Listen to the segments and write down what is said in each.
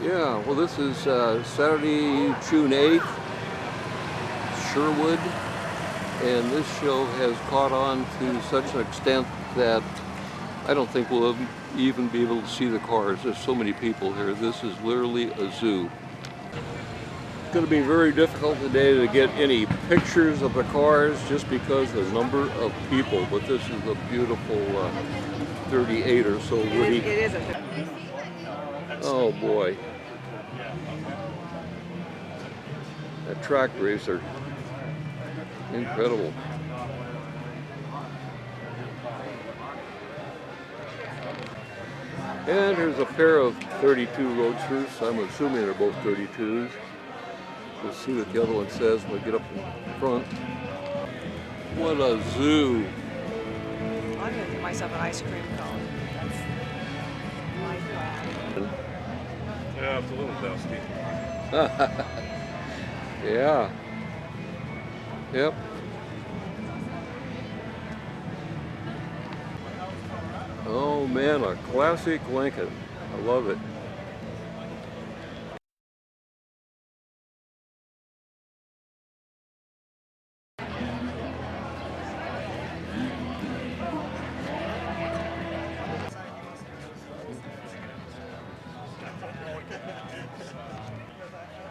Yeah, well, this is Saturday, June 8th, Sherwood, and this show has caught on to such an extent that I don't think we'll even be able to see the cars. There's so many people here. This is literally a zoo. It's going to be very difficult today to get any pictures of the cars just because of the number of people, but this is a beautiful 38 or so, Woody. It is a... Oh boy. That track racer. Incredible. And here's a pair of 32 Roadsters. I'm assuming they're both 32s. We'll see what the other one says when we get up in front. What a zoo. I'm going to get myself an ice cream cone. That's my plan. Yeah, it's a little dusty. Yeah. Yep. Oh man, a classic Lincoln. I love it.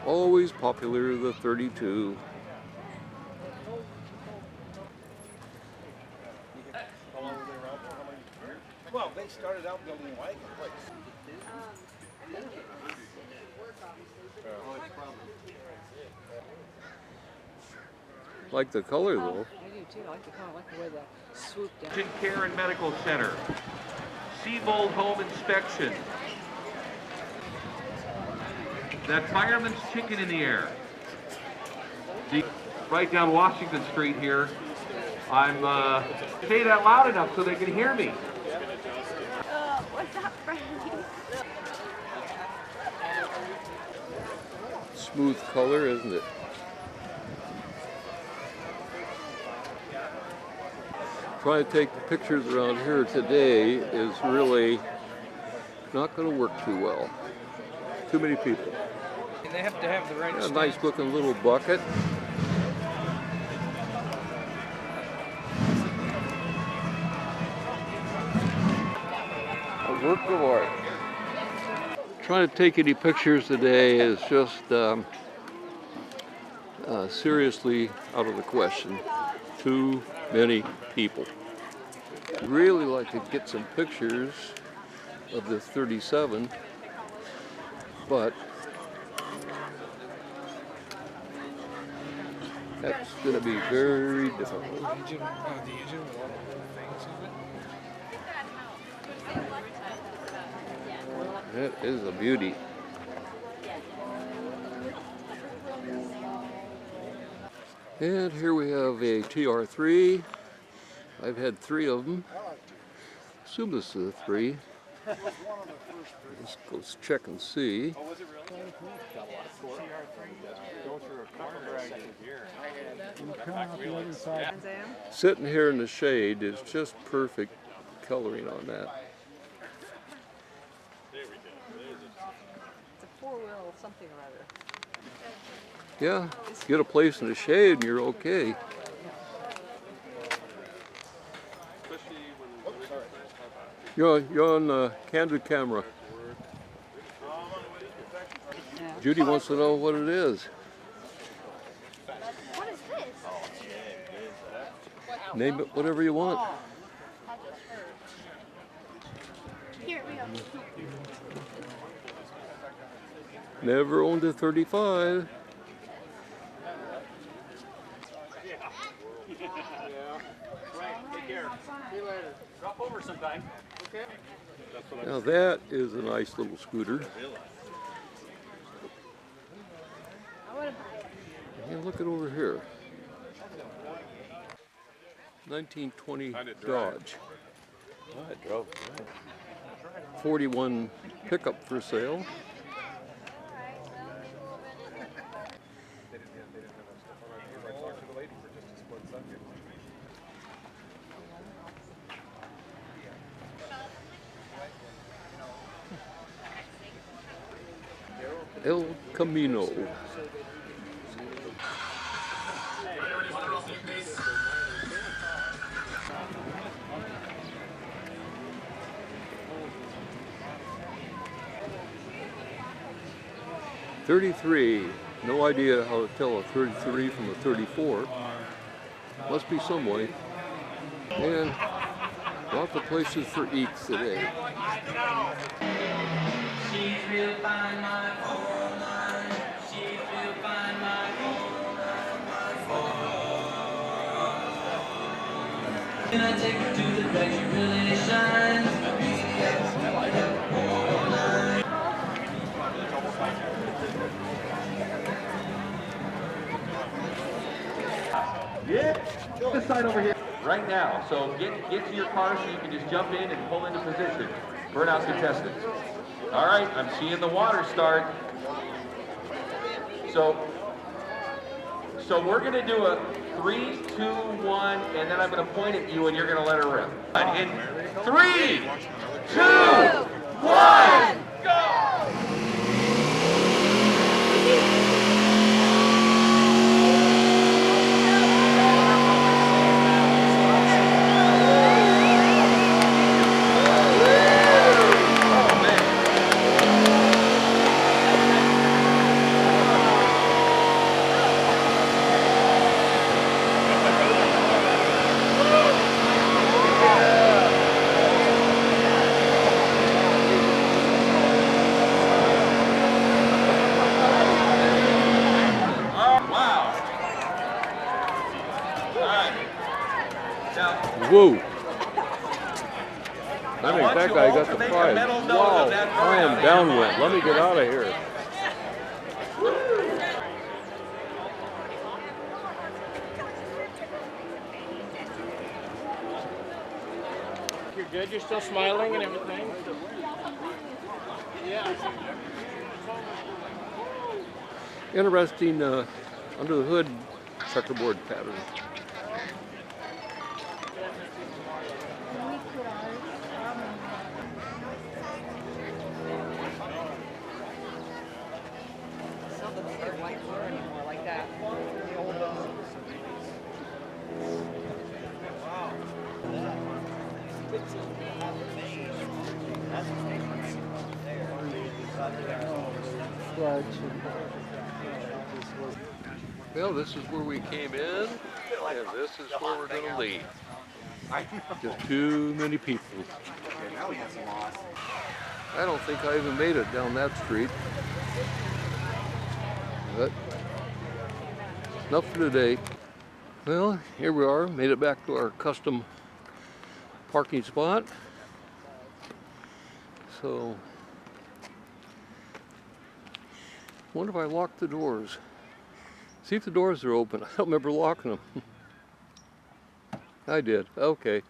Always popular, the 32. Well, they started out building wagon plates. Like the color though. I do too. I like the color. I like the way the swoop down. Urgent Care and Medical Center, Seabold Home Inspection, that fireman's chicken in the air. Right down Washington Street here. I'm say that loud enough so they can hear me. What's up, Frankie? Smooth color, isn't it? Trying to take the pictures around here today is really not going to work too well. Too many people. They have to have the right A nice looking little bucket. A work of art. Trying to take any pictures today is just seriously out of the question. Too many people. I'd really like to get some pictures of this 37, but that's going to be very difficult. That is a beauty. And here we have a TR3. I've had 3 of them. Assume this is a 3. Let's go check and see. Sitting here in the shade is just perfect coloring on that. It's a 4-wheel something or other. Yeah, get a place in the shade and you're okay. You're on candid camera. Judy wants to know what it is. What is this? Name it whatever you want. Here we go. Never owned a 35. Drop over sometime. Okay. Now that is a nice little scooter. And look at over here. 1920 Dodge. I drove. 41 pickup for sale. El Camino. .33. No idea how to tell a 33 from a 34. Must be some way. And lots of places for eats today. She's real fine, my 409. She's real fine, my 409. Can I take her to the place she really shines? Yeah, this side over here. Right now. So get to your car so you can just jump in and pull into position. Burnout contestants. All right, I'm seeing the water start. So we're going to do a 3, 2, 1, and then I'm going to point at you and you're going to let her rip. In 3, 2, 1, go! Whoa! I think that guy got the prize. Wow! I am downwind. Let me get out of here. You're good? You're still smiling and everything? Yeah. Interesting under the hood checkerboard pattern. Some of them don't get white floor anymore like that. The old ones. Well, this is where we came in, and this is where we're going to leave. Just too many people. I don't think I even made it down that street. But enough for today. Well, here we are, made it back to our custom parking spot. So, wonder if I locked the doors. See if the doors are open. I don't remember locking them. I did. Okay.